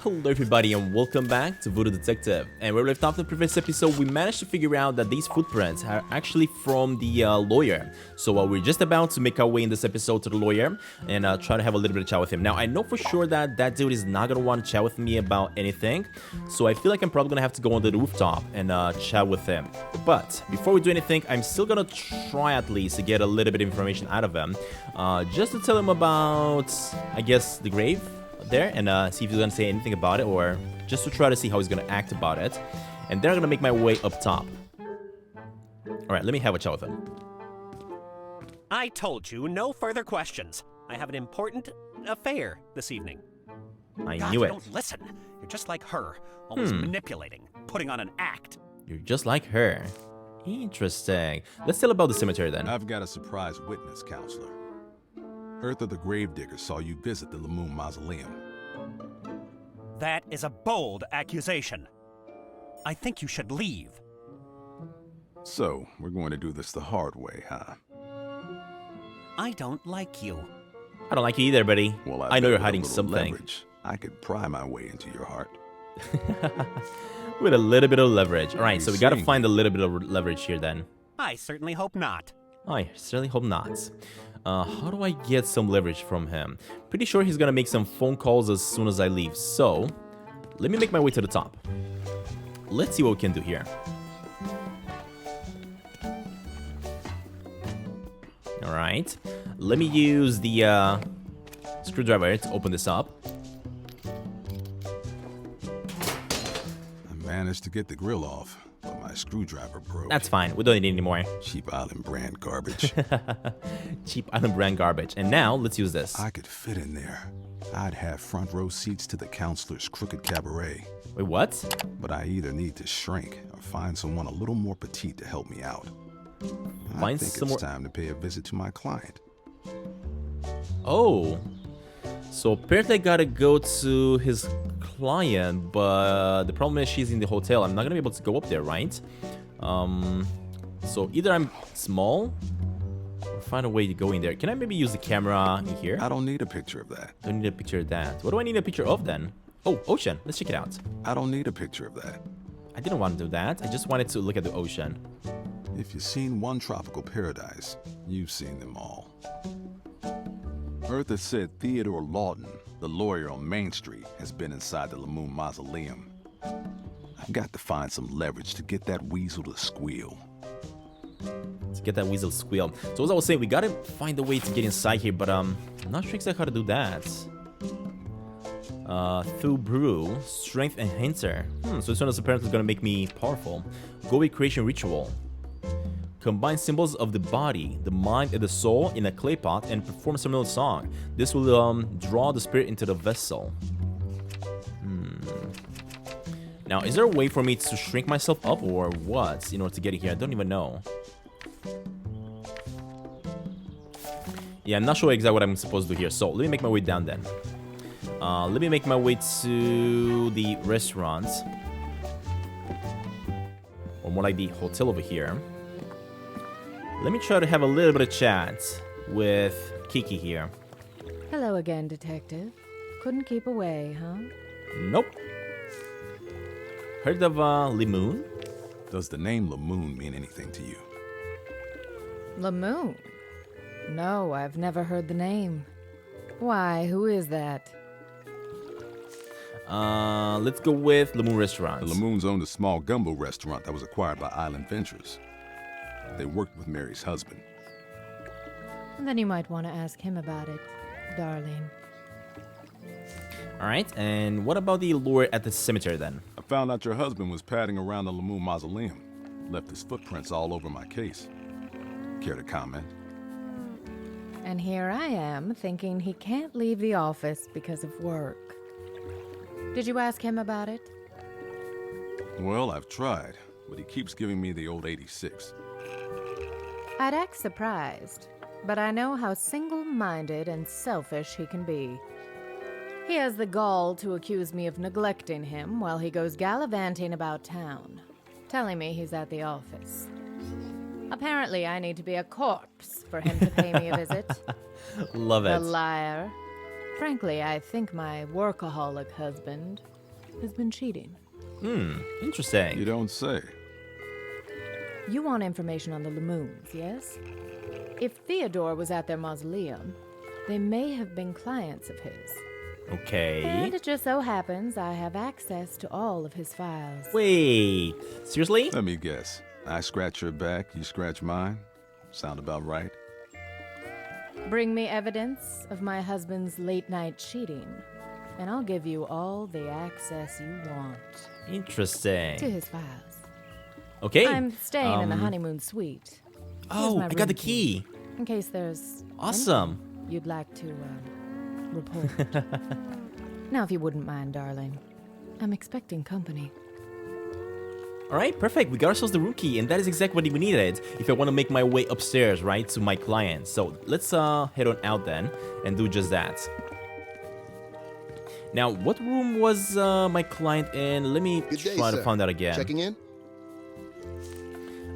Hello everybody and welcome back to Voodoo Detective. And where we left off in the previous episode, we managed to figure out that these footprints are actually from the lawyer. So we're just about to make our way in this episode to the lawyer and try to have a little bit of chat with him. Now I know for sure that that dude is not gonna want to chat with me about anything, so I feel like I'm probably gonna have to go on the rooftop and chat with him. But before we do anything, I'm still gonna try at least to get a little bit of information out of him, just to tell him about, I guess, the grave there, and see if he's gonna say anything about it, or just to try to see how he's gonna act about it. And then I'm gonna make my way up top. Alright, let me have a chat with him. I told you, no further questions. I have an important affair this evening. I God, knew you it. don't listen. You're just like her, always manipulating, putting on an act. You're just like her. Interesting. Let's tell about the cemetery then. I've got a surprise witness, counselor. Eartha the Gravedigger saw you visit the Lamoon mausoleum. That is a bold accusation. I think you should leave. So, we're going to do this the hard way, huh? I don't like you. I don't like you either, buddy. Well, I know you're with a hiding little something. leverage, I could pry my way into your heart. With a little bit of leverage. Alright, you so we gotta saying? find a little bit of leverage here then. I certainly hope not. I certainly hope not. How do I get some leverage from him? Pretty sure he's gonna make some phone calls as soon as I leave. So, let me make my way to the top. Let's see what we can do here. Alright. Let me use the screwdriver to open this up. I managed to get the grill off, but my screwdriver broke. That's fine. We don't need it anymore. Cheap Island brand garbage. Cheap Island brand garbage. And now, let's use this. I could fit in there. I'd have front row seats to the counselor's crooked cabaret. Wait, what? But I either need to shrink or find someone a little more petite to help me out. I Find think some more- it's time to pay a visit to my client. Oh. So apparently I gotta go to his client, but the problem is she's in the hotel. I'm not gonna be able to go up there, right? So either I'm small or find a way to go in there. Can I maybe use the camera in here? I don't need a picture of that. Don't need a picture of that. What do I need a picture of then? Oh, ocean. Let's check it out. I don't need a picture of that. I didn't want to do that. I just wanted to look at the ocean. If you've seen one tropical paradise, you've seen them all. Eartha said Theodore Lawton, the lawyer on Main Street, has been inside the Lamoon mausoleum. I've got to find some leverage to get that weasel to squeal. To get that weasel squeal. So as I was saying, we gotta find a way to get inside here, but I'm not sure exactly how to do that. Through brew, strength enhancer. So this one is apparently gonna make me powerful. Go with creation ritual. Combine symbols of the body, the mind, and the soul in a clay pot and perform a similar song. This will draw the spirit into the vessel. Now, is there a way for me to shrink myself up or what in order to get it here? I don't even know. Yeah, I'm not sure exactly what I'm supposed to do here. So let me make my way down then. Let me make my way to the restaurant. Or more like the hotel over here. Let me try to have a little bit of chat with Kiki here. Hello again, Detective. Couldn't keep away, huh? Nope. Heard of Lamoon? Does the name Lamoon mean anything to you? Lamoon? No, I've never heard the name. Why, who is that? Let's go with Lamoon Restaurant. The Lamoons owned a small gumbo restaurant that was acquired by Island Ventures. They worked with Mary's husband. Then you might want to ask him about it, darling. Alright, and what about the lure at the cemetery then? I found out your husband was padding around the Lamoon mausoleum. Left his footprints all over my case. Care to comment? And here I am, thinking he can't leave the office because of work. Did you ask him about it? Well, I've tried, but he keeps giving me the old 86. I'd act surprised, but I know how single-minded and selfish he can be. He has the gall to accuse me of neglecting him while he goes gallivanting about town, telling me he's at the office. Apparently, I need to be a corpse for him to pay me a visit. Love The it. liar. Frankly, I think my workaholic husband has been cheating. Interesting. You don't say. You want information on the Lamoons, yes? If Theodore was at their mausoleum, they may have been clients of his. Okay. And it just so happens I have access to all of his files. Wait, seriously? Let me guess. I scratch your back, you scratch mine? Sound about right? Bring me evidence of my husband's late-night cheating, and I'll give you all the access you want Interesting. to his files. Okay. I'm staying in the honeymoon suite. Oh, my I got room the key. key. In case there's Awesome. anything you'd like to report. Now, if you wouldn't mind, darling, I'm expecting company. All right, perfect. We got ourselves the room key, and that is exactly what we needed if I want to make my way upstairs, right, to my client. So let's head on out then and do just that. Now, what room was my client in? Let me Good day, try to sir. find out again. Checking in?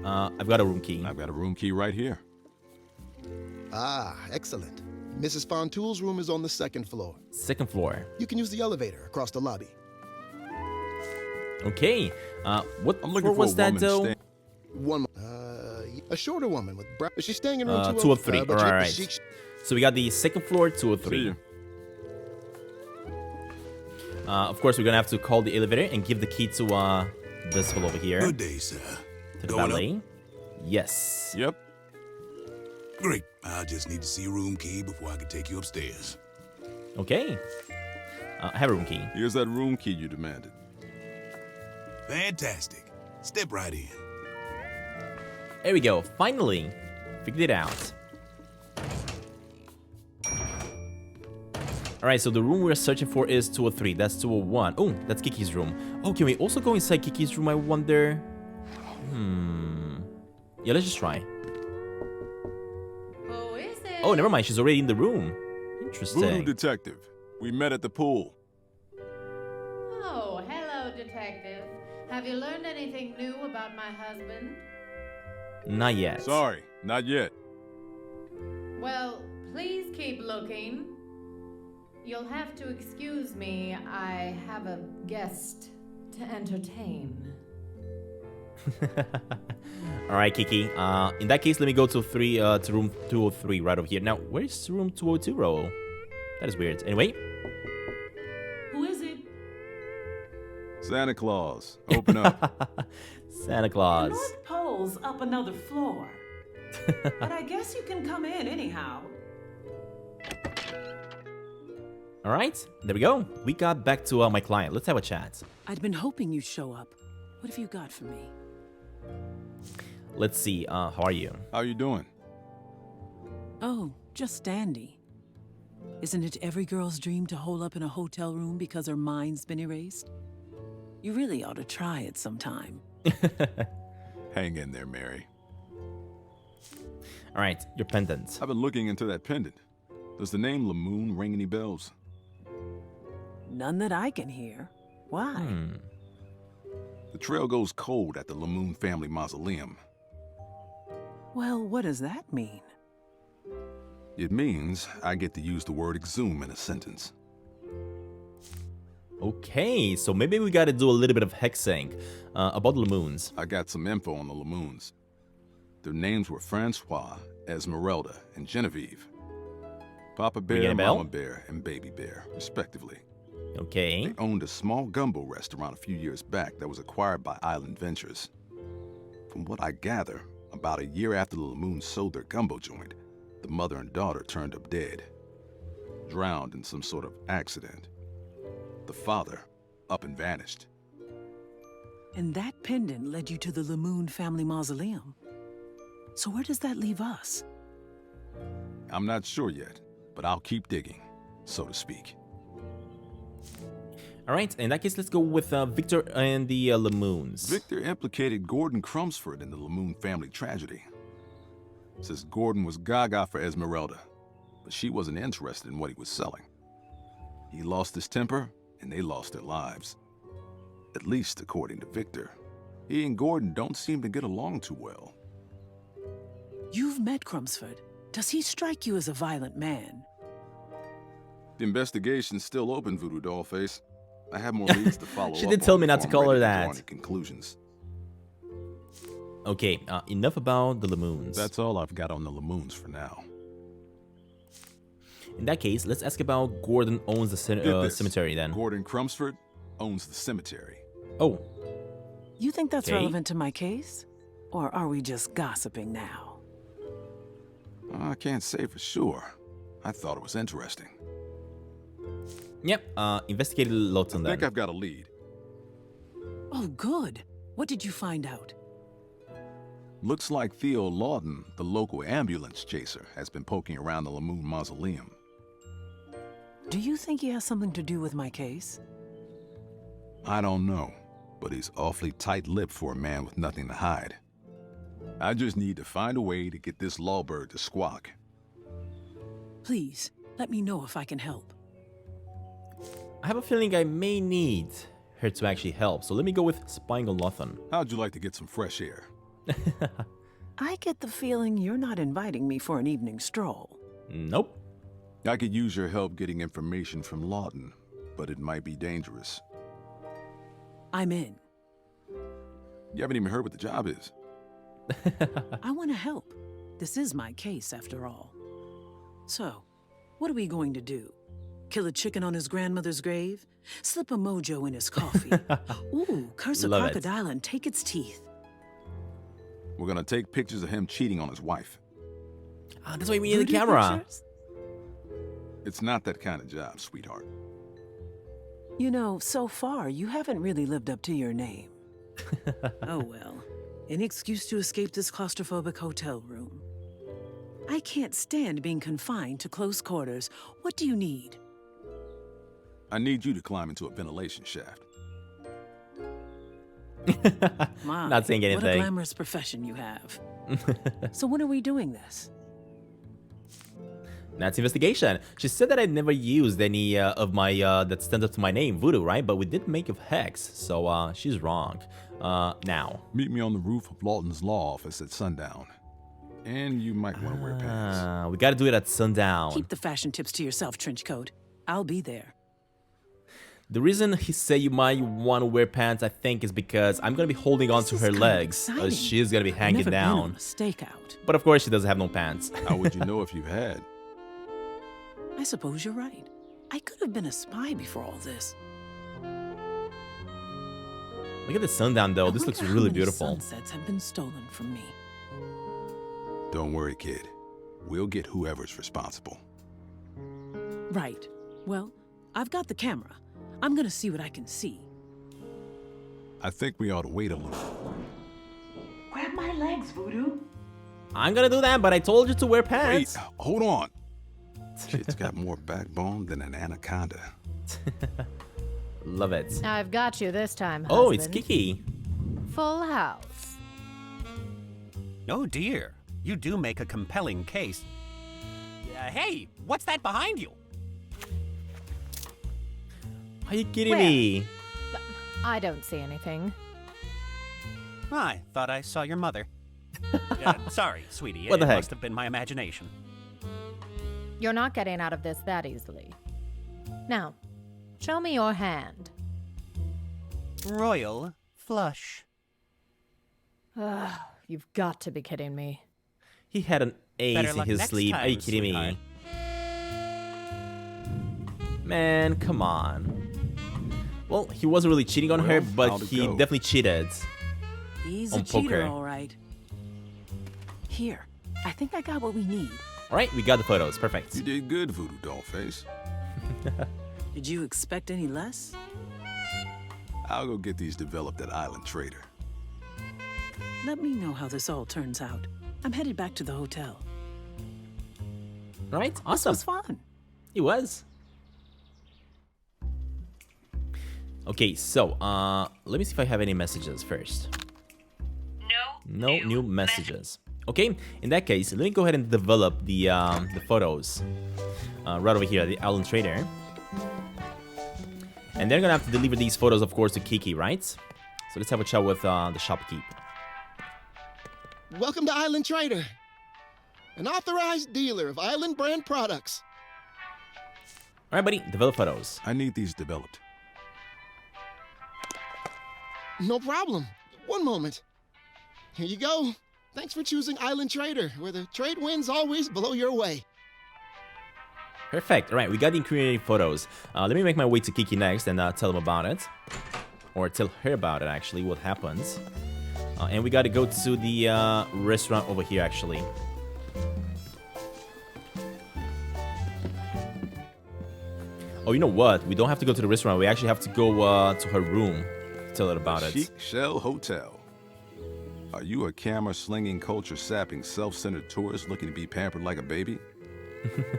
I've got a room key. I've got a room key right here. Ah, excellent. Mrs. Fontoul's room is on the second floor. Second floor. You can use the elevator across the lobby. Okay. What I'm floor looking for was a that woman though? A shorter woman with brown. She's staying in room 203. but All she- right. she- So we got the second floor, See 203. you. Of course, we're gonna have to call the elevator and give the key to this fellow over here. Good day, sir. To the Going up? valet. Yes. Yep. Great. I just need to see a room key before I can take you upstairs. Okay. I have a room key. Here's that room key you demanded. Fantastic. Step right in. There we go. Finally, figured it out. All right, so the room we're searching for is 203. That's 201. Oh, that's Kiki's room. Oh, can we also go inside Kiki's room, I wonder? Yeah, let's just try. Who is it? Oh, never mind. She's already in the room. Voodoo Interesting. detective. We met at the pool. Oh, hello, detective. Have you learned anything new about my husband? Not yet. Sorry, not yet. Well, please keep looking. You'll have to excuse me. I have a guest to entertain. All right, Kiki. In that case, let me go to room 203 right over here. Now, where's room 202, Ro? That is weird. Anyway. Who is it? Santa Claus, open up. Santa The Claus. North Pole's up another floor. But I guess you can come in anyhow. All right, there we go. We got back to my client. Let's have a chat. I'd been hoping you'd show up. What have you got for me? Let's see. How are you? How you doing? Oh, just dandy. Isn't it every girl's dream to hole up in a hotel room because her mind's been erased? You really ought to try it sometime. Hang in there, Mary. All right, your pendant. I've been looking into that pendant. Does the name Lamoon ring any bells? None that I can hear. Why? The trail goes cold at the Lamoon family mausoleum. Well, what does that mean? It means I get to use the word exhume in a sentence. Okay, so maybe we got to do a little bit of hexing about the Lamoons. I got some info on the Lamoons. Their names were Francois, Esmeralda, and Genevieve. Papa get Bear, a bell? Mama Bear, and Baby Bear, respectively. Okay. They owned a small gumbo restaurant a few years back that was acquired by Island Ventures. From what I gather, about a year after the Lamoons sold their gumbo joint, the mother and daughter turned up dead, drowned in some sort of accident. The father up and vanished. And that pendant led you to the Lamoon family mausoleum. So where does that leave us? I'm not sure yet, but I'll keep digging, so to speak. All right, in that case, let's go with Victor and the Lamoons. Victor implicated Gordon Crumsford in the Lamoon family tragedy. Says Gordon was gaga for Esmeralda, but she wasn't interested in what he was selling. He lost his temper, and they lost their lives. At least according to Victor. He and Gordon don't seem to get along too well. You've met Crumsford. Does he strike you as a violent man? The investigation's still open, Voodoo Dollface. I have more leads to follow She up did tell on me not before to I'm call her ready to draw that. any conclusions. Okay, enough about the Lamoons. That's all I've got on the Lamoons for now. In that case, let's ask about Gordon owns the Get this. cemetery then. Gordon Crumsford owns the cemetery. Oh, You think that's Okay. relevant to my case? Or are we just gossiping now? I can't say for sure. I thought it was interesting. yep. Investigated lots I on think that. I've got a lead. Oh, good. What did you find out? Looks like Theo Lawton, the local ambulance chaser, has been poking around the Lamoon mausoleum. Do you think he has something to do with my case? I don't know, but he's awfully tight-lipped for a man with nothing to hide. I just need to find a way to get this lawbird to squawk. Please, let me know if I can help. I have a feeling I may need her to actually help, so let me go with spying on Lawton. How'd you like to get some fresh air? I get the feeling you're not inviting me for an evening stroll. Nope. I could use your help getting information from Lawton, but it might be dangerous. I'm in. You haven't even heard what the job is. I want to help. This is my case, after all. So, what are we going to do? Kill a chicken on his grandmother's grave? Slip a mojo in his coffee? Ooh, curse a Love it. crocodile and take its teeth. We're gonna take pictures of him cheating on his wife. That's why we need the Voodoo camera. pictures? It's not that kind of job, sweetheart. You know, so far, you haven't really lived up to your name. Oh well. An excuse to escape this claustrophobic hotel room. I can't stand being confined to close quarters. What do you need? I need you to climb into a ventilation shaft. My, Not saying what a anything. glamorous profession you have. So when are we doing this? That's investigation. She said that I never used any of my that stands up to my name, Voodoo, right? But we did make a hex, so she's wrong. Now. Meet me on the roof of Lawton's law office at sundown. And you might want to wear pants. We gotta do it at sundown. Keep the fashion tips to yourself, Trenchcoat. I'll be there. The reason he said you might want to wear pants, I think, is because I'm gonna be holding on to This her is kinda legs. exciting. She's gonna be I've hanging never been on down. a stakeout. But of course, she doesn't have no pants. How would you know if you had? I suppose you're right. I could have been a spy before all this. Look at the sundown, though. I This looks wonder how really many beautiful. Sunsets have been stolen from me. Don't worry, kid. We'll get whoever's responsible. Right. Well, I've got the camera. I'm gonna see what I can see. I think we ought to wait a little. Grab my legs, Voodoo. I'm gonna do that, but I told you to wear Wait, pants. hold on. Kid's got more backbone than an anaconda. Love it. I've got you this time, Oh, it's husband. Kiki. Full house. Oh dear, you do make a compelling case. Hey, what's that behind you? Are you kidding Where? me? I don't see anything. I thought I saw your mother. Sorry, sweetie. What the it heck? must have been my imagination. You're not getting out of this that easily. Now, show me your hand. Royal flush. Ugh, you've got to be kidding me. He had an ace Better in luck his next sleeve. Are you time, kidding sweetheart. me? Man, come on. Well, he wasn't really cheating on her, Well, but how'd it he go? definitely cheated. He's On a cheater, poker. all right. Here, I think I got what we need. All right, we got the photos. Perfect. You did good, Voodoo Dollface. Did you expect any less? I'll go get these developed at Island Trader. Let me know how this all turns out. I'm headed back to the hotel. All right, This awesome. was fun. It was. Okay, so let me see if I have any messages first. No new messages. Okay, in that case, let me go ahead and develop the photos right over here at the Island Trader. And they're gonna have to deliver these photos, of course, to Kiki, right? So let's have a chat with the shopkeep. Welcome to Island Trader, an authorized dealer of Island brand products. Alright, buddy, develop photos. I need these developed. No problem. One moment. Here you go. Thanks for choosing Island Trader, where the trade winds always blow your way. Perfect. Alright, we got the incriminating photos. Let me make my way to Kiki next and tell them about it. Or tell her about it, actually, what happens. And we gotta go to the restaurant over here, actually. Oh, you know what? We don't have to go to the restaurant. We actually have to go to her room to tell her about it. Chic Shell Hotel. Are you a camera-slinging, culture-sapping, self-centered tourist looking to be pampered like a baby?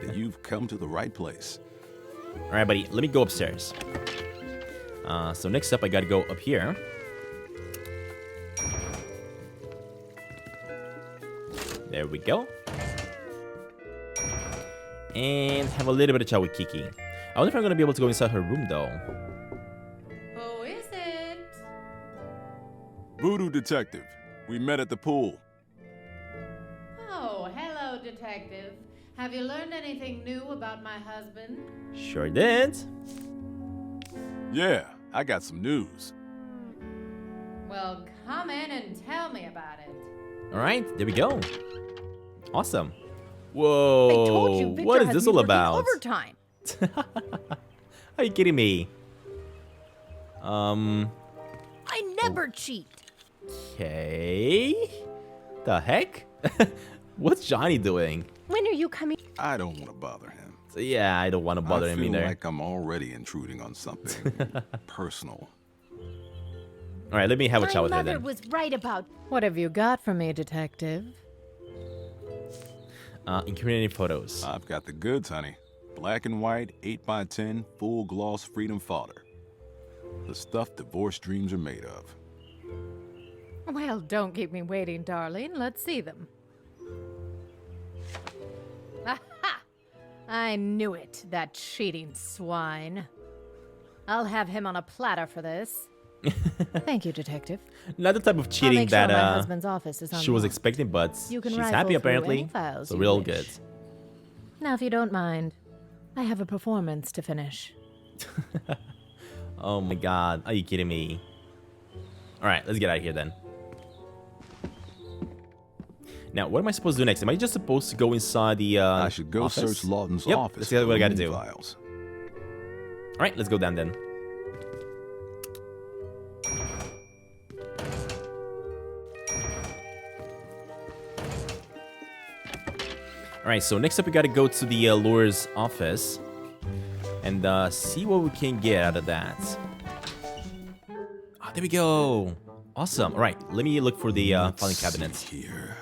Then you've come to the right place. Alright, buddy. Let me go upstairs. So next up, I gotta go up here. There we go. And have a little bit of chat with Kiki. I wonder if I'm gonna be able to go inside her room, though. Who is it? Voodoo detective. We met at the pool. Oh, hello, detective. Have you learned anything new about my husband? Sure did. Yeah, I got some news. Well, come in and tell me about it. Alright, there we go. Awesome. Whoa. I told you, Victor what is has this me all working about? Overtime. Are you kidding me? I never cheat. Okay. The heck? What's Johnny doing? When are you coming? I don't want to bother him. So yeah, I don't want to bother him I feel either. like I'm already intruding on something personal. All right, let me have a chat with her My mother then. was right about. What have you got for me, detective? Incriminating photos. I've got the goods, honey. Black and white, 8x10, full gloss freedom fodder. The stuff divorce dreams are made of. Well, don't keep me waiting, darling. Let's see them. Aha! I knew it, that cheating swine. I'll have him on a platter for this. Thank you, detective. Not the type of I'll cheating make sure that my husband's office is she was unlocked. expecting, but You can she's rifle happy through apparently. any files So you we're all wish. good. Now, if you don't mind, I have a performance to finish. Oh my god, are you kidding me? All right, let's get out of here then. Now, what am I supposed to do next? Am I just supposed to go inside the I should go office? search Lawton's Yep, office. that's exactly what I gotta for do. files. All right, let's go down then. All right, so next up we gotta go to the lawyer's office and see what we can get out of that. Ah, there we go. Awesome. All right, let me look for the filing Let's cabinets. see here.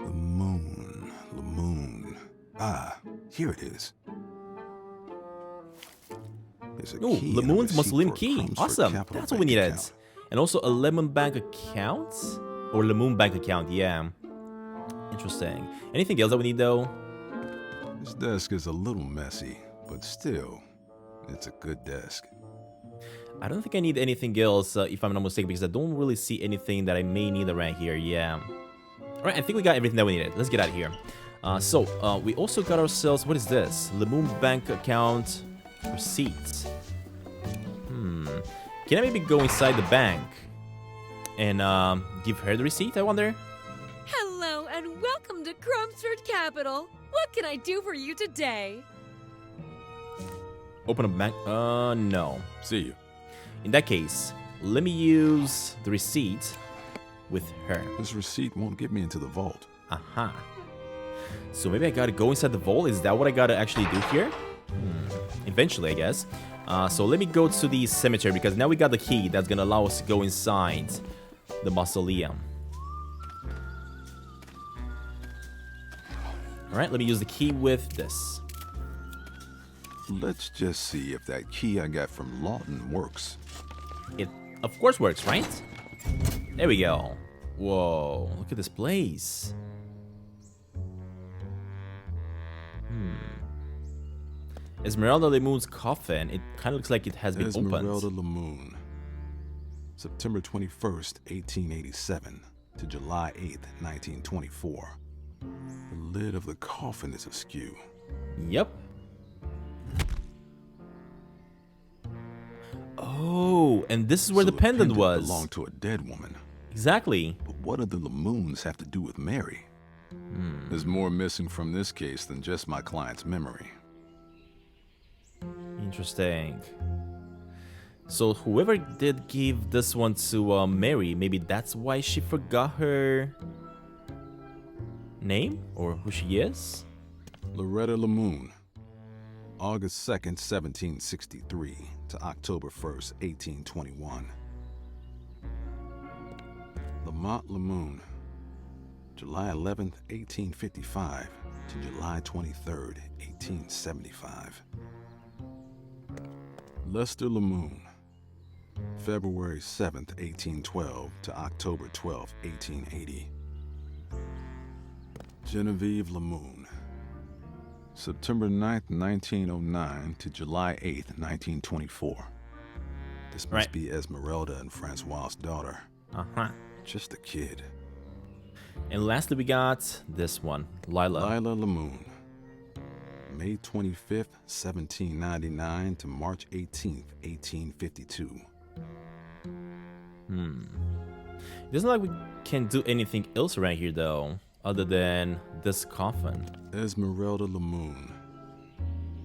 Lamoon. Ah, here it is. There's a Ooh, key and a Lamoons receipt Muslim for a key. Crumbs for Awesome. Capital That's what we Bank needed. account. And also a Lemon Bank account? Or Lamoon Bank account, yeah. Interesting. Anything else that we need though? This desk is a little messy, but still, it's a good desk. I don't think I need anything else, if I'm not mistaken, because I don't really see anything that I may need around here, yeah. Alright, I think we got everything that we needed. Let's get out of here. We also got ourselves, what is this? Lamoon Bank account receipts. Can I maybe go inside the bank and give her the receipt, I wonder? Hello and welcome to Crumsford Capital. What can I do for you today? Open a bank? No. See you. In that case, let me use the receipt with her. This receipt won't get me into the vault. Aha. So maybe I gotta go inside the vault? Is that what I gotta actually do here? Eventually, I guess. So let me go to the cemetery because now we got the key that's gonna allow us to go inside the mausoleum. Alright, let me use the key with this. Let's just see if that key I got from Lawton works. It, of course, works, right? There we go. Whoa, look at this place. Esmeralda Lamoon's coffin. It kind of looks like it has been Esmeralda opened. Lamoon. September 21st, 1887 to July 8th, 1924. The lid of the coffin is askew. Yep. Oh, and this is where So the pendant was. belonged to a dead woman. Exactly. But what do the Lamoons have to do with Mary? There's more missing from this case than just my client's memory. Interesting. So whoever did give this one to Mary, maybe that's why she forgot her name or who she is? Loretta Lamoon, August 2nd, 1763 to October 1st, 1821. Lamont Lamoon, July 11th, 1855 to July 23rd, 1875. Lester Lamoon, February 7th, 1812 to October 12th, 1880. Genevieve Lamoon, September 9th, 1909 to July 8th, 1924. This must be Esmeralda and Francois's daughter. Just a kid. And lastly, we got this one, Lila. Lila Lamoon, May 25th, 1799 to March 18th, 1852. It doesn't look like we can do anything else around here though, other than this coffin. Esmeralda Lamoon,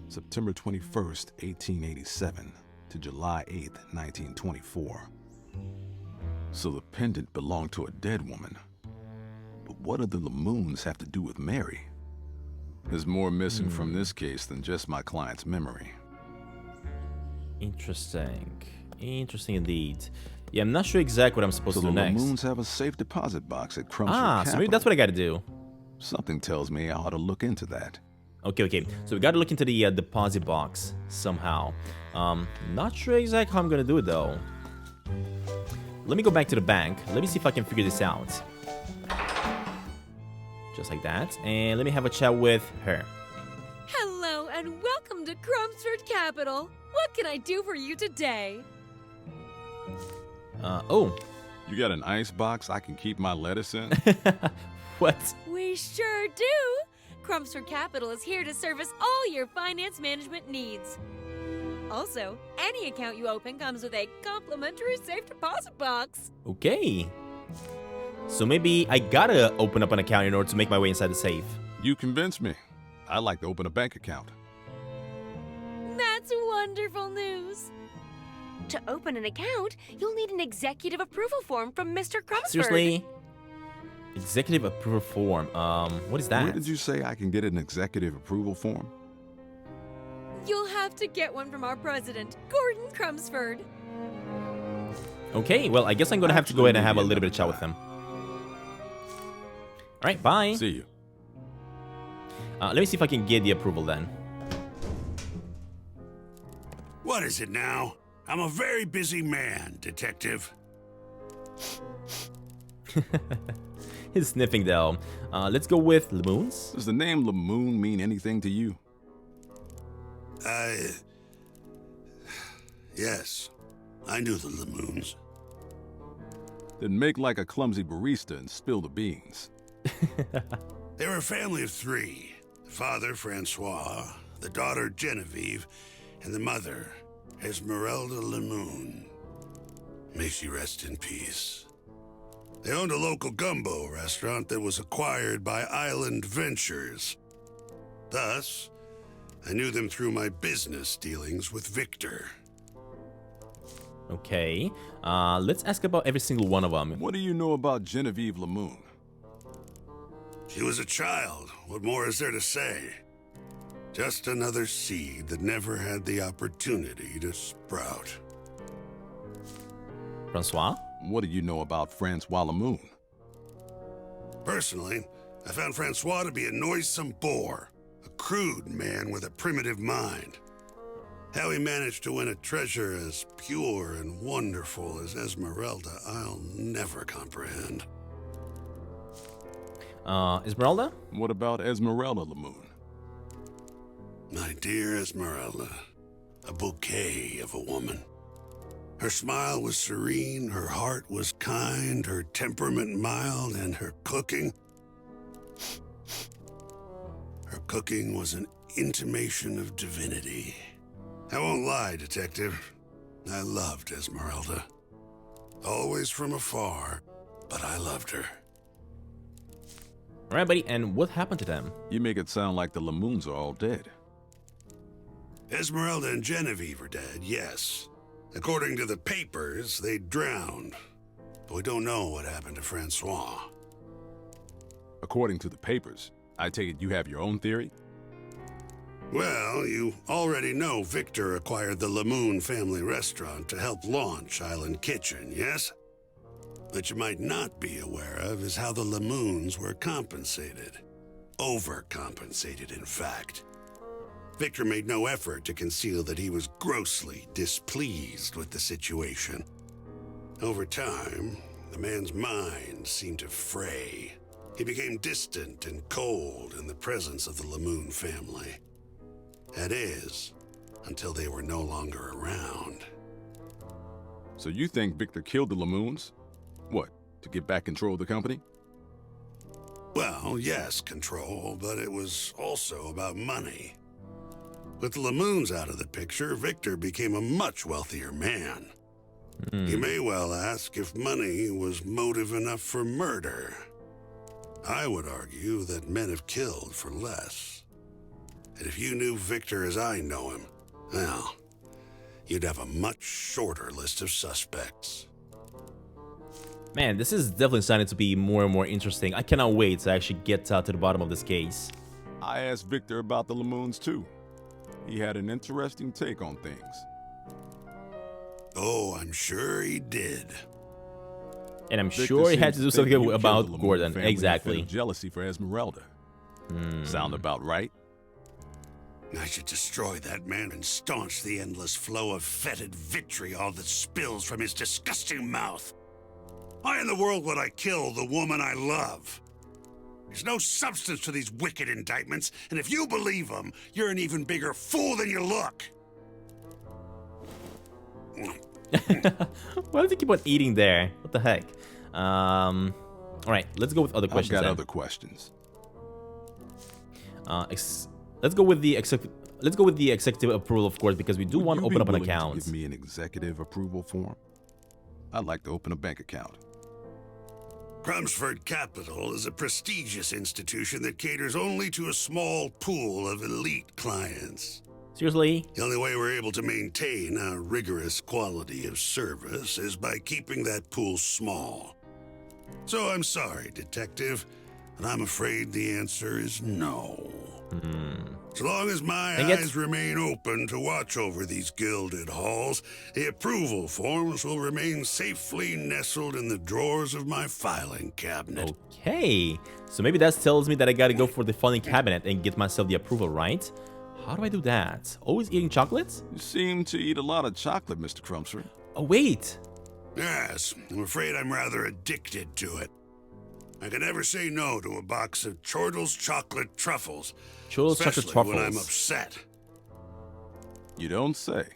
September 21st, 1887 to July 8th, 1924. So the pendant belonged to a dead woman. But what do the Lamoons have to do with Mary? There's more missing from this case than just my client's memory. Interesting. Interesting indeed. Yeah, I'm not sure exactly what I'm supposed So to the do next. Lamoons have a safe deposit box at Crumsford Capital. So maybe that's what I gotta do. Something tells me I ought to look into that. Okay. So we gotta look into the deposit box somehow. Not sure exactly how I'm gonna do it though. Let me go back to the bank. Let me see if I can figure this out. Just like that. And let me have a chat with her. Hello and welcome to Crumsford Capital. What can I do for you today? Oh. You got an ice box I can keep my lettuce in? What? We sure do. Crumsford Capital is here to service all your finance management needs. Also, any account you open comes with a complimentary safe deposit box. Okay. So maybe I gotta open up an account in order to make my way inside the safe. You convinced me. I'd like to open a bank account. That's wonderful news. To open an account, you'll need an executive approval form from Mr. Crumsford. Seriously? Executive approval form. What is that? Where did you say I can get an executive approval form? You'll have to get one from our president, Gordon Crumsford. Okay, well, I guess I'm gonna have to go ahead and have a little bit of chat with him. Alright, bye. See you. Let me see if I can get the approval then. What is it now? I'm a very busy man, detective. He's sniffing though. Let's go with Lamoons. Does the name Lamoon mean anything to you? Yes, I knew the Lamoons. Then make like a clumsy barista and spill the beans. They were a family of three. The father, Francois, the daughter, Genevieve, and the mother, Esmeralda Lamoon. May she rest in peace. They owned a local gumbo restaurant that was acquired by Island Ventures. Thus, I knew them through my business dealings with Victor. Okay. Let's ask about every single one of them. What do you know about Genevieve Lamoon? She was a child. What more is there to say? Just another seed that never had the opportunity to sprout. Francois? What do you know about Francois Lamoon? Personally, I found Francois to be a noisome bore, a crude man with a primitive mind. How he managed to win a treasure as pure and wonderful as Esmeralda, I'll never comprehend. Esmeralda? What about Esmeralda Lamoon? My dear Esmeralda, a bouquet of a woman. Her smile was serene, her heart was kind, her temperament mild, and her cooking was an intimation of divinity. I won't lie, detective. I loved Esmeralda. Always from afar, but I loved her. Alright, buddy, and what happened to them? You make it sound like the Lamoons are all dead. Esmeralda and Genevieve are dead, yes. According to the papers, they drowned. But we don't know what happened to Francois. According to the papers, I take it you have your own theory? Well, you already know Victor acquired the Lamoon family restaurant to help launch Island Kitchen, yes? What you might not be aware of is how the Lamoons were compensated. Overcompensated, in fact. Victor made no effort to conceal that he was grossly displeased with the situation. Over time, the man's mind seemed to fray. He became distant and cold in the presence of the Lamoon family. That is, until they were no longer around. So you think Victor killed the Lamoons? What, to get back control of the company? Well, yes, control, but it was also about money. With the Lamoons out of the picture, Victor became a much wealthier man. You may well ask if money was motive enough for murder. I would argue that men have killed for less. And if you knew Victor as I know him, well, you'd have a much shorter list of suspects. Man, this is definitely starting to be more and more interesting. I cannot wait to actually get to the bottom of this case. I asked Victor about the Lamoons too. He had an interesting take on things. Oh, I'm sure he did. And I'm Victor sure he had seems to do think something you killed about the Lamoon Gordon. family in a fit Exactly. of jealousy for Esmeralda. Sound about right? I should destroy that man and staunch the endless flow of fetid vitriol that spills from his disgusting mouth. Why in the world would I kill the woman I love? There's no substance to these wicked indictments, and if you believe them, you're an even bigger fool than you look. Why does he keep on eating there? What the heck? Alright, let's go with other questions. I've got then. other questions. Let's go with the executive approval, of course, because we do want to open up an account. Give me an executive approval form. I'd like to open a bank account. Crumsford Capital is a prestigious institution that caters only to a small pool of elite clients. Seriously? The only way we're able to maintain our rigorous quality of service is by keeping that pool small. So I'm sorry, Detective, but I'm afraid the answer is no. As long as my eyes remain open to watch over these gilded halls, the approval forms will remain safely nestled in the drawers of my filing cabinet. Okay, so maybe that tells me that I gotta go for the filing cabinet and get myself the approval, right? How do I do that? Always eating chocolates? You seem to eat a lot of chocolate, Mr. Crumsford. Oh, wait. Yes, I'm afraid I'm rather addicted to it. I can never say no to a box of Chortle's chocolate truffles. Chortle's chocolate truffles. When I'm upset. You don't say.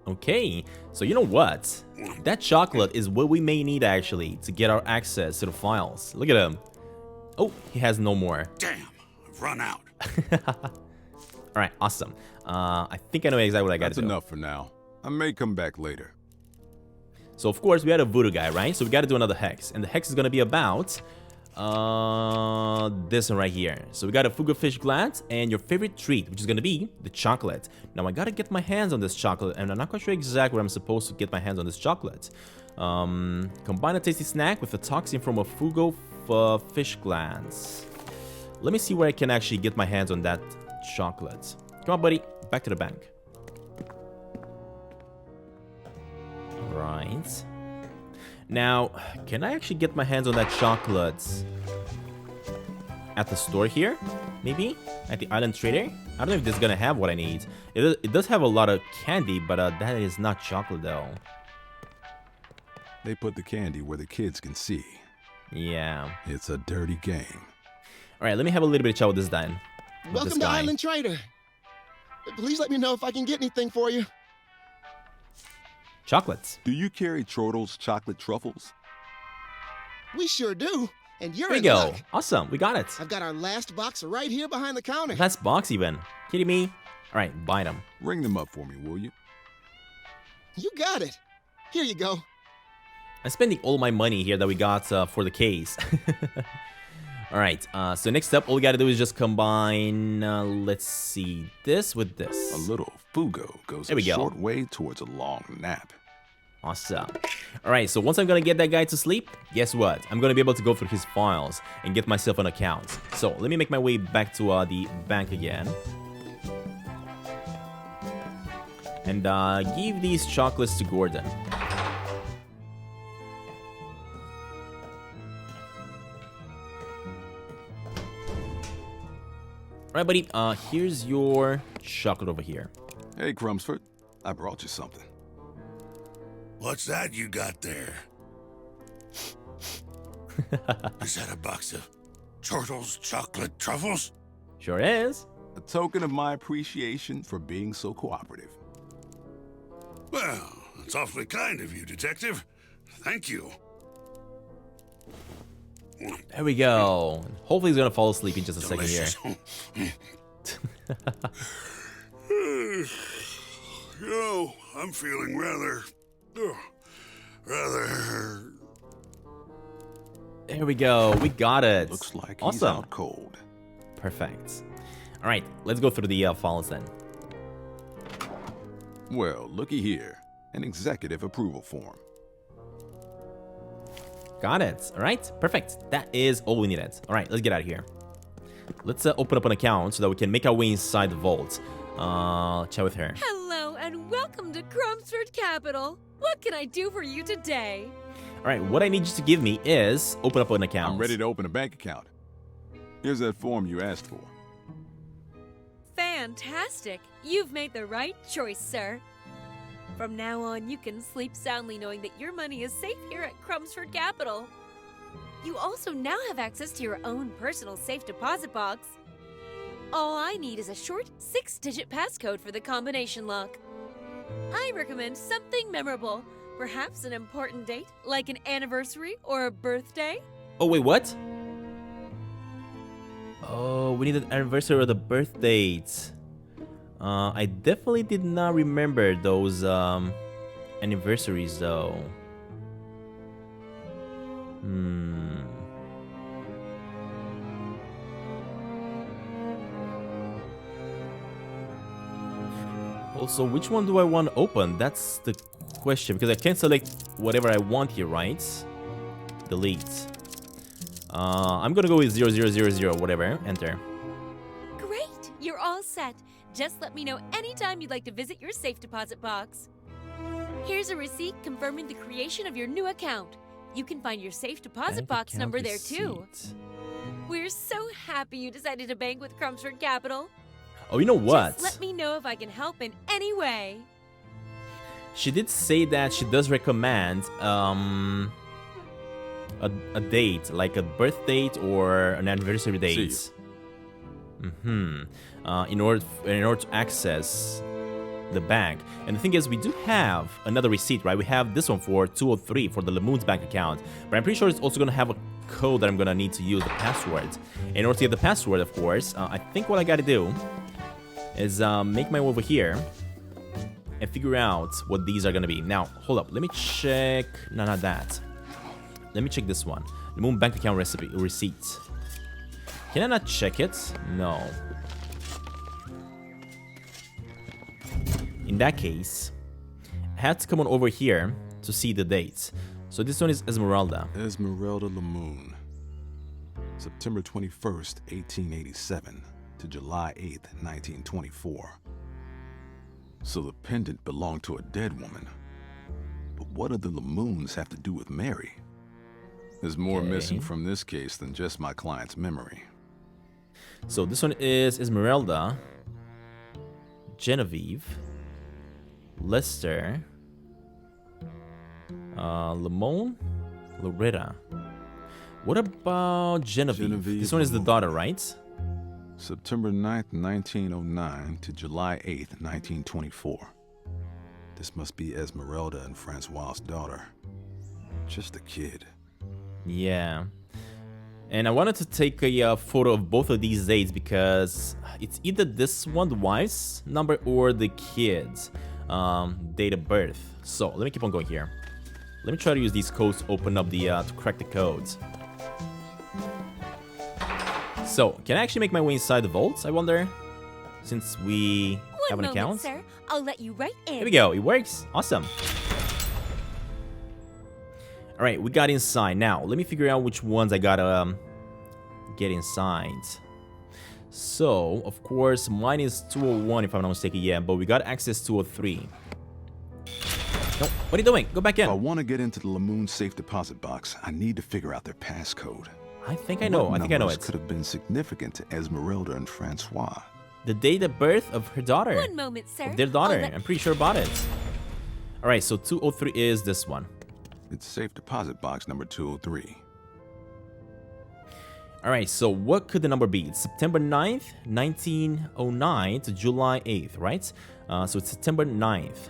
Okay, so you know what? That chocolate is what we may need, actually, to get our access to the files. Look at him. Oh, he has no more. Damn, I've run out. Alright, awesome. I think I know exactly what I gotta do. That's enough for now. I may come back later. So, of course, we had a voodoo guy, right? So we gotta do another hex. And the hex is gonna be about... this one right here. So we got a fugu fish glance and your favorite treat, which is gonna be the chocolate. Now I gotta get my hands on this chocolate, and I'm not quite sure exactly where I'm supposed to get my hands on this chocolate. Combine a tasty snack with a toxin from a fugu fish glance. Let me see where I can actually get my hands on that chocolate. Come on, buddy, back to the bank. Right. Now, can I actually get my hands on that chocolate at the store here? Maybe? At the Island Trader? I don't know if this is gonna have what I need. It does have a lot of candy, but that is not chocolate though. They put the candy where the kids can see. Yeah. It's a dirty game. Alright, let me have a little bit of chat with this then. Welcome to Island Trader. Please let me know if I can get anything for you. Chocolates. Do you carry Chortle's chocolate truffles? We sure do. And you're There in you go. luck. Awesome, we got it. I've got our last box right here behind the counter. Last box even. Kidding me? Alright, buy them. Ring them up for me, will you? You got it. Here you go. I'm spending all my money here that we got for the case. Alright, so next up, all we gotta do is just combine, let's see, this with this. A little fugo goes There a we go. short way towards a long nap. Awesome. Alright, so once I'm gonna get that guy to sleep, guess what? I'm gonna be able to go through his files and get myself an account. So let me make my way back to the bank again. And give these chocolates to Gordon. Alright, buddy, here's your chocolate over here. Hey, Crumsford, I brought you something. What's that you got there? Is that a box of Turtle's chocolate truffles? Sure is. A token of my appreciation for being so cooperative. Well, that's awfully kind of you, Detective. Thank you. There we go. Hopefully he's gonna fall asleep in just a second here. You know, I'm feeling rather... There we go. We got it. Looks like he's awesome. out cold. Perfect. All right, let's go through the files then. Well, looky here. An executive approval form. Got it. All right, perfect. That is all we needed. All right, let's get out of here. Let's open up an account so that we can make our way inside the vault. Chat with her. Hello and welcome to Crumsford Capital. What can I do for you today? All right, what I need you to give me is open up an account. I'm ready to open a bank account. Here's that form you asked for. Fantastic. You've made the right choice, sir. From now on, you can sleep soundly knowing that your money is safe here at Crumsford Capital. You also now have access to your own personal safe deposit box. All I need is a short 6-digit passcode for the combination lock. I recommend something memorable, perhaps an important date, like an anniversary or a birthday. Oh, wait, what? Oh, we need an anniversary or the birth date. I definitely did not remember those anniversaries though. Also, which one do I want to open? That's the question, because I can't select whatever I want here, right? Delete. I'm gonna go with 0000, whatever. Enter. Great! You're all set. Just let me know anytime you'd like to visit your safe deposit box. Here's a receipt confirming the creation of your new account. You can find your safe deposit Bank box account number there too. receipt. We're so happy you decided to bank with Crumsford Capital. Oh, you know what? Just let me know if I can help in any way. She did say that she does recommend a date, like a birth date or an anniversary date. In order to access the bank. And the thing is, we do have another receipt, right? We have this one for 203 for the Lamoons bank account, but I'm pretty sure it's also gonna have a code that I'm gonna need to use, the password. In order to get the password, of course, I think what I gotta do is make my way over here and figure out what these are gonna be. Now, hold up, let me check. No, not that. Let me check this one. The Moon bank account receipt. Can I not check it? No. In that case, I had to come on over here to see the dates. So this one is Esmeralda. Esmeralda Lamoon. September 21st, 1887 to July 8th, 1924. So the pendant belonged to a dead woman. But what do the Lamoons have to do with Mary? There's more missing from this case than just my client's memory. So this one is Esmeralda, Genevieve, Lester, Lamone, Loretta. What about Genevieve? This one is the daughter, right? September 9th, 1909 to July 8th, 1924. This must be Esmeralda and Francois's daughter. Just a kid. Yeah. And I wanted to take a photo of both of these dates because it's either this one, the wife's number, or the kids. date of birth. So let me keep on going here. Let me try to use these codes to open up the to crack the codes. So can I actually make my way inside the vault, I wonder, since we have an account? Sir. I'll let you right in. Here we go. It works. Awesome. All right, we got inside. Now, let me figure out which ones I gotta get inside. So, of course, mine is 201 if I'm not mistaken. Yeah, but we got access to 203. No, what are you doing? Go back in. If I want to get into the Lamoon safe deposit box, I need to figure out their passcode. I think I know. I think I know it. Could have been significant to Esmeralda and Francois. The date of birth of her daughter. One moment, sir. Of their daughter. I'm pretty sure about it. All right, so 203 is this one. It's safe deposit box number 203. All right, so what could the number be? It's September 9th, 1909 to July 8th, right? So it's September 9th.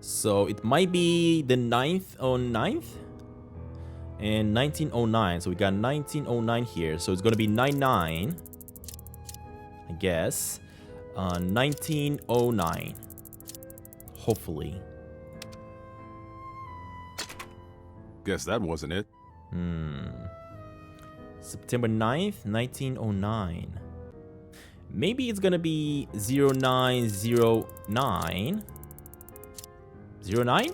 So it might be the 9th on 9th and 1909. So we got 1909 here. So it's going to be 99, I guess. 1909. Hopefully. Guess that wasn't it. September 9th, 1909. Maybe it's gonna be 0909. 09?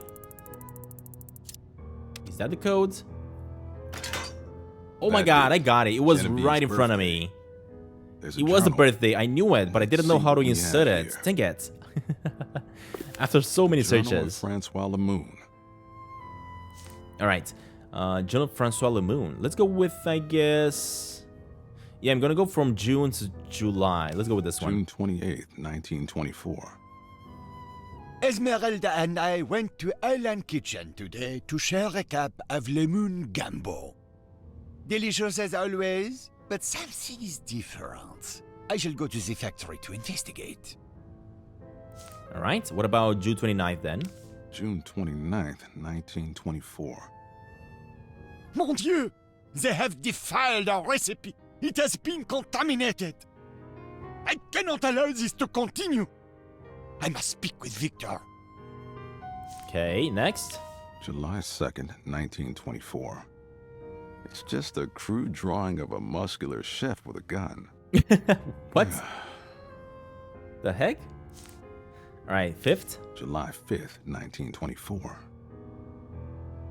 Is that the code? Oh my god, I got it. It was Genevieve's right in front of birthday. me. There's a It was the journal. birthday. I knew it, but I didn't know Let's how to see what we insert have it. here. Dang it. After so many Journal of searches. Francois Lamoon. Alright. Journal of Francois Lamoon. Let's go with, I guess... Yeah, I'm gonna go from June to July. Let's go with this one. June 28th, 1924. Esmeralda and I went to Island Kitchen today to share a cup of Lamoon Gambo. Delicious as always, but something is different. I shall go to the factory to investigate. Alright, what about June 29th then? June 29th, 1924. Mon Dieu! They have defiled our recipe. It has been contaminated. I cannot allow this to continue. I must speak with Victor. Okay, next. July 2nd, 1924. It's just a crude drawing of a muscular chef with a gun. What? The heck? Alright, 5th. July 5th, 1924.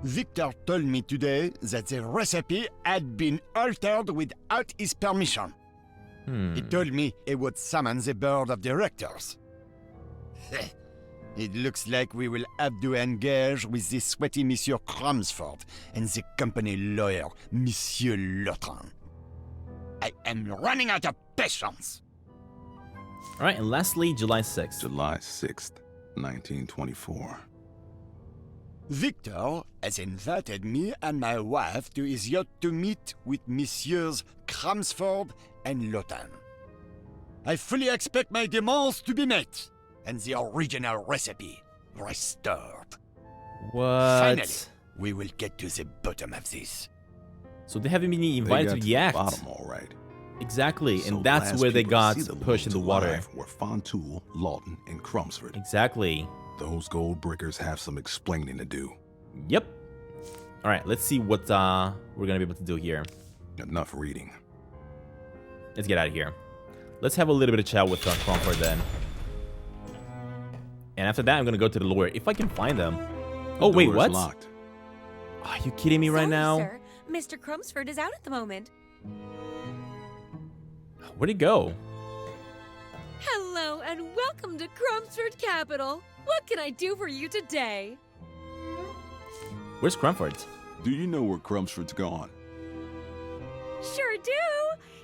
Victor told me today that the recipe had been altered without his permission. He told me he would summon the board of directors. It looks like we will have to engage with the sweaty Monsieur Crumsford and the company lawyer, Monsieur Lotrin. I am running out of patience. Alright, and lastly, July 6th. July 6th, 1924. Victor has invited me and my wife to his yacht to meet with Messieurs Crumsford and Lotrin. I fully expect my demands to be met and the original recipe restored. What? Finally, we will get to the bottom of this. So they haven't been They invited got to to the act. bottom, all right. Exactly, So and the that's last where they people to got see the pushed in the Lamoons water. alive were Fontoul, Lawton, and Crumsford. Exactly. Those gold brickers have some explaining to do. Yep. Alright, let's see what we're gonna be able to do here. Enough reading. Let's get out of here. Let's have a little bit of chat with Crumford then. And after that, I'm gonna go to the lawyer, if I can find them. Oh, The wait, door is what? locked. Are you kidding me right Sorry, now? Sir. Mr. Crumsford is out at the moment. Where'd he go? Hello and welcome to Crumsford Capital. What can I do for you today? Where's Crumford? Do you know where Crumsford's gone? Sure do.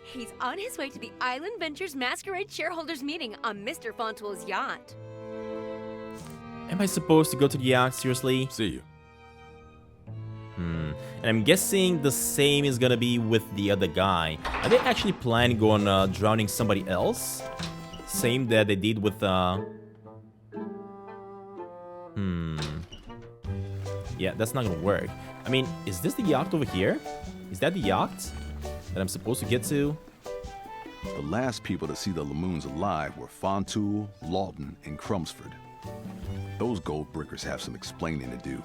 He's on his way to the Island Ventures Masquerade Shareholders Meeting on Mr. Fontoul's yacht. Am I supposed to go to the yacht? Seriously? See you. And I'm guessing the same is gonna be with the other guy. Are they actually planning on drowning somebody else? Same that they did with Yeah, that's not gonna work. I mean, is this the yacht over here? Is that the yacht that I'm supposed to get to? The last people to see the Lamoons alive were Fontoul, Lawton, and Crumsford. Those gold brickers have some explaining to do.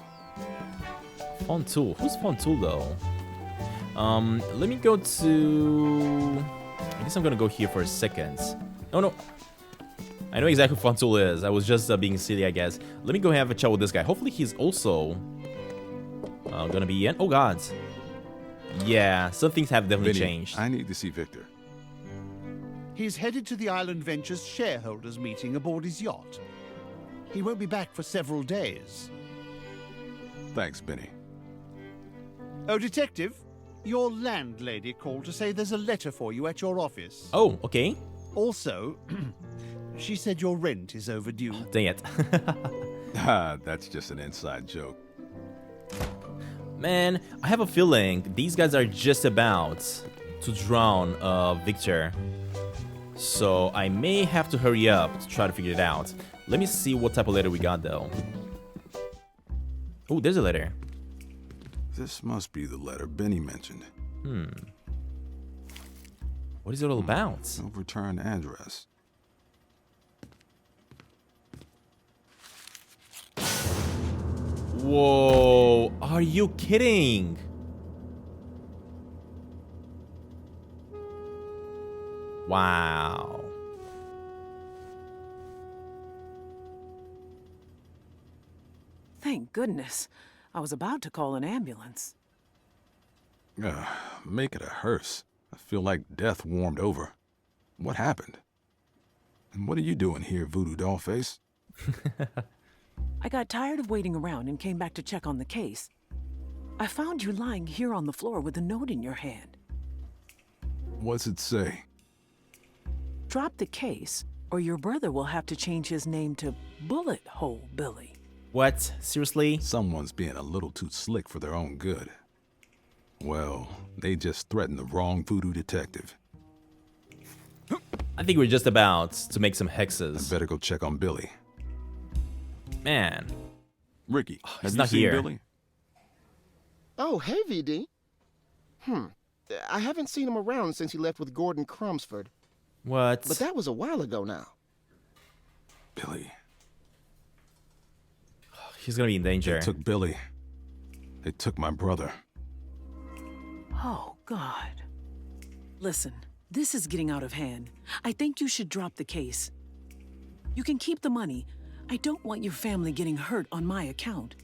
Fontoul. Who's Fontoul though? Let me go to... I guess I'm gonna go here for a second. Oh no. I know exactly who Fontoul is. I was just being silly, I guess. Let me go have a chat with this guy. Hopefully he's also gonna be in. Oh god. Yeah, some things have definitely Vinny, changed. I need to see Victor. He's headed to the Island Ventures shareholders meeting aboard his yacht. He won't be back for several days. Thanks, Benny. Oh, Detective, your landlady called to say there's a letter for you at your office. Oh, okay. Also, she said your rent is overdue. Dang it. That's just an inside joke. Man, I have a feeling these guys are just about to drown Victor. So I may have to hurry up to try to figure it out. Let me see what type of letter we got though. Oh, there's a letter. This must be the letter Benny mentioned. What is it all about? No return address. Whoa, are you kidding? Wow. Thank goodness. I was about to call an ambulance. Make it a hearse. I feel like death warmed over. What happened? And what are you doing here, Voodoo Dollface? I got tired of waiting around and came back to check on the case. I found you lying here on the floor with a note in your hand. What's it say? Drop the case, or your brother will have to change his name to Bullet Hole Billy. What? Seriously? Someone's being a little too slick for their own good. Well, they just threatened the wrong voodoo detective. I think we're just about to make some I hexes. better go check on Billy. Man. Ricky, he's have you not seen here. Billy? Oh, hey, VD. I haven't seen him around since he left with Gordon Crumsford. What? But that was a while ago now. Billy. He's gonna be in danger. They took Billy. They took my brother. Oh, God. Listen, this is getting out of hand. I think you should drop the case. You can keep the money. I don't want your family getting hurt on my account.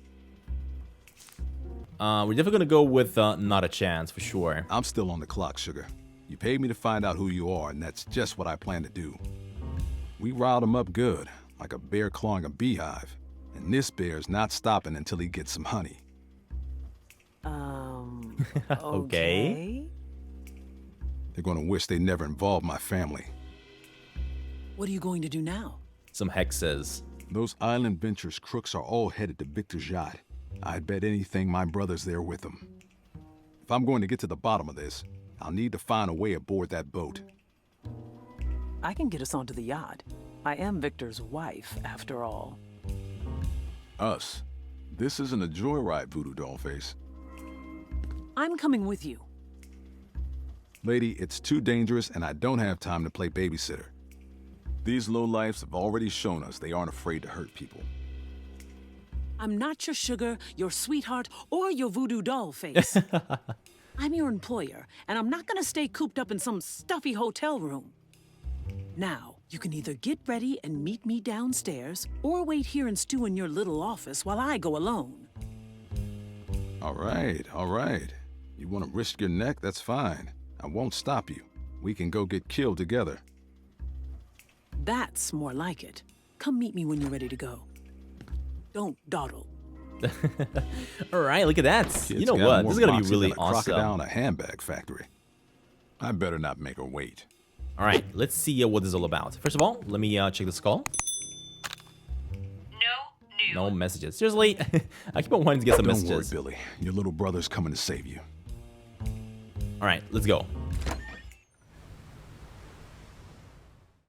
We're definitely gonna go with not a chance for sure. I'm still on the clock, Sugar. You paid me to find out who you are, and that's just what I plan to do. We riled him up good, like a bear clawing a beehive. And this bear's not stopping until he gets some honey. Okay. They're gonna wish they never involved my family. What are you going to do now? Some hexes. Those Island Ventures crooks are all headed to Victor's yacht. I'd bet anything my brother's there with them. If I'm going to get to the bottom of this, I'll need to find a way aboard that boat. I can get us onto the yacht. I am Victor's wife, after all. Us? This isn't a joyride, Voodoo Dollface. I'm coming with you. Lady, it's too dangerous and I don't have time to play babysitter. These lowlifes have already shown us they aren't afraid to hurt people. I'm not your sugar, your sweetheart, or your voodoo doll face. I'm your employer, and I'm not gonna stay cooped up in some stuffy hotel room. Now, you can either get ready and meet me downstairs, or wait here and stew in your little office while I go alone. All right, all right. You want to risk your neck? That's fine. I won't stop you. We can go get killed together. That's more like it. Come meet me when you're ready to go. Don't dawdle. All right, look at that. Kids you know got what? more This is gonna be moxie really than a crocodile awesome. in a handbag factory. I better not make her wait. All right, let's see what this is all about. First of all, let me check this call. No messages. Seriously, I keep on wanting to get some Don't messages. worry, Billy. Your little brother's coming to save you. All right, let's go.